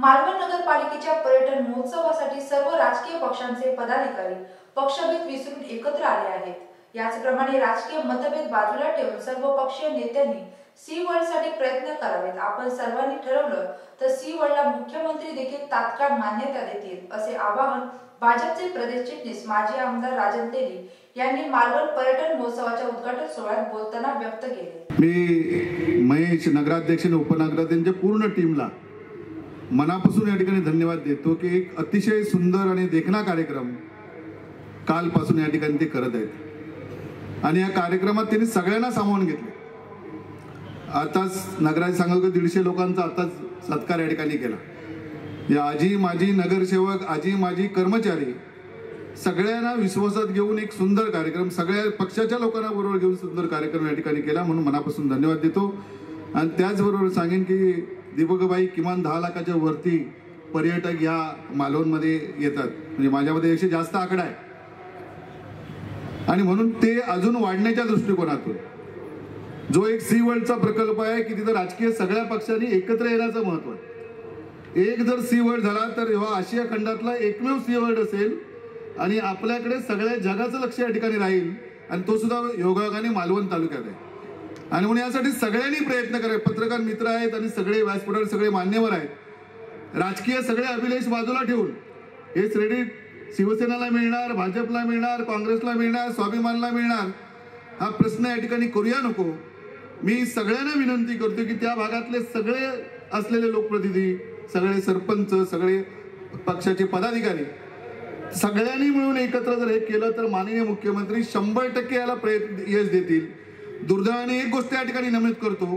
मालवण नगरपालिकेच्या पर्यटन महोत्सवासाठी सर्व राजकीय पक्षांचे पदाधिकारी पक्षभेद विसरून एकत्र आले आहेत। याचप्रमाणे राजकीय मतभेद बाजूला ठेवून सर्व पक्षीय नेत्यांनी सी वर्ल्डसाठी प्रयत्न करावेत। आपण सर्वांनी ठरवलं तर सी वर्ल्डला मुख्यमंत्री देखील तात्काळ मान्यता देतील, असे आवाहन भाजपचे प्रदेश चिटणीस माजी आमदार राजन तेली यांनी मालवण पर्यटन महोत्सवाच्या उद्घाटन सोहळ्यात बोलताना व्यक्त केले। मी महेश नगराध्यक्ष आणि उपनगराध्यक्षांच्या पूर्ण टीमला मनापासून या ठिकाणी धन्यवाद देतो की एक अतिशय सुंदर आणि देखणा कार्यक्रम कालपासून या ठिकाणी ते करत आहेत आणि या कार्यक्रमात त्यांनी सगळ्यांना सामावून घेतले। आताच नगराध्यक्ष सांगतो 150 लोकांचा आताच सत्कार या ठिकाणी केला। या आजी माजी नगरसेवक, आजी माजी कर्मचारी सगळ्यांना विश्वासात घेऊन एक सुंदर कार्यक्रम सगळ्या पक्षाच्या लोकांना बरोबर घेऊन सुंदर कार्यक्रम या ठिकाणी केला, म्हणून मनापासून धन्यवाद देतो। आणि त्याचबरोबर सांगेन की दीपकबाई किमान 10 लाखाच्या वरती पर्यटक या मालवणमध्ये येतात, म्हणजे माझ्यामध्ये 100 जास्त आकडा आहे आणि म्हणून ते अजून वाढण्याच्या दृष्टिकोनातून जो एक सी वर्ल्डचा प्रकल्प आहे की तिथे राजकीय सगळ्या पक्षांनी एकत्र येण्याचं महत्त्व आहे। एक जर सी वर्ल्ड झाला तर हा आशिया खंडातला एकमेव सी वर्ल्ड असेल आणि आपल्याकडे सगळ्या जगाचं लक्ष या ठिकाणी राहील आणि तो सुद्धा योगायोगाने मालवण तालुक्यात आहे। आणि म्हणून यासाठी सगळ्यांनी प्रयत्न करावे। पत्रकार मित्र आहेत आणि सगळे व्यासपीठावर सगळे मान्यवर आहेत, राजकीय सगळे अभिलेख बाजूला ठेवून हे क्रेडिट शिवसेनेला मिळणार, भाजपला मिळणार, काँग्रेसला मिळणार, स्वाभिमानला मिळणार, हा प्रश्न या ठिकाणी करूया नको। मी सगळ्यांना विनंती करतो की त्या भागातले सगळे असलेले लोकप्रतिनिधी, सगळे सरपंच, सगळे पक्षाचे पदाधिकारी सगळ्यांनी मिळून एकत्र जर हे केलं तर माननीय मुख्यमंत्री 100% याला यश देतील। दुर्दैवाने एक गोष्ट या ठिकाणी नमूद करतो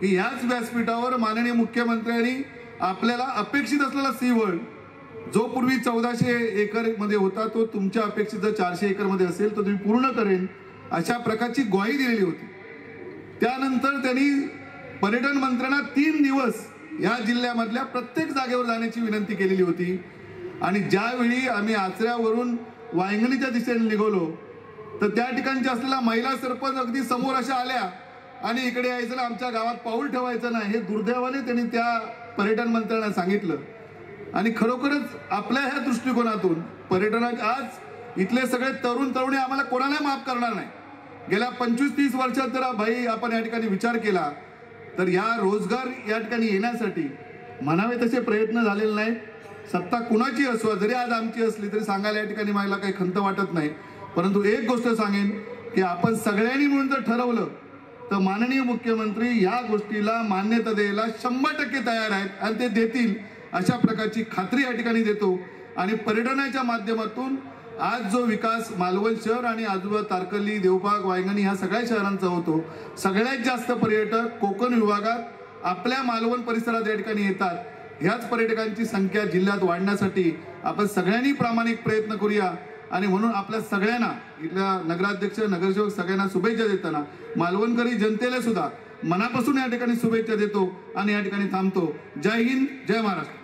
की याच व्यासपीठावर माननीय मुख्यमंत्र्यांनी आपल्याला अपेक्षित असलेला सी वर्ल्ड जो पूर्वी 1400 एकर मध्ये होता तो तुमच्या अपेक्षित 400 एकर मध्ये असेल तर तुम्ही पूर्ण करेन अशा प्रकारची ग्वाही दिलेली होती। त्यानंतर त्यांनी पर्यटन मंत्र्यांना 3 दिवस या जिल्ह्यामधल्या प्रत्येक जागेवर जाण्याची विनंती केलेली होती आणि ज्यावेळी आम्ही आचऱ्यावरून वायंगणीच्या दिशेने निघालो तर त्या ठिकाणच्या असलेल्या महिला सरपंच अगदी समोर अशा आल्या आणि इकडे यायचं ना, आमच्या गावात पाऊल ठेवायचं नाही, हे दुर्दैवाने त्यांनी त्या पर्यटन मंत्र्यांना सांगितलं। आणि खरोखरच आपल्या ह्या दृष्टिकोनातून पर्यटनात आज इथले सगळे तरुण तरुणी आम्हाला कोणाला माफ करणार नाही। गेल्या 25-30 वर्षात जर भाई आपण या ठिकाणी विचार केला तर या रोजगार या ठिकाणी येण्यासाठी म्हणावे तसे प्रयत्न झालेले नाहीत। सत्ता कुणाची असो, जरी आज आमची असली तरी सांगायला या ठिकाणी मला काही खंत वाटत नाही, परंतु एक गोष्ट सांगेन की आपण सगळ्यांनी मिळून जर ठरवलं तर माननीय मुख्यमंत्री या गोष्टीला मान्यता द्यायला 100% तयार आहेत आणि ते देतील अशा प्रकारची खात्री या ठिकाणी देतो। आणि पर्यटनाच्या माध्यमातून आज जो विकास मालवण शहर आणि आजूबाजू तारकर्ली, देवबाग, वायंगणी ह्या सगळ्या शहरांचा होतो, सगळ्यात जास्त पर्यटक कोकण विभागात आपल्या मालवण परिसरात या ठिकाणी येतात। ह्याच पर्यटकांची संख्या जिल्ह्यात वाढण्यासाठी आपण सगळ्यांनी प्रामाणिक प्रयत्न करूया आणि म्हणून आपल्या सगळ्यांना इथल्या नगराध्यक्ष, नगरसेवक सगळ्यांना शुभेच्छा देताना मालवणकरी जनतेला सुद्धा मनापासून या ठिकाणी शुभेच्छा देतो आणि या ठिकाणी थांबतो। जय हिंद, जय महाराष्ट्र।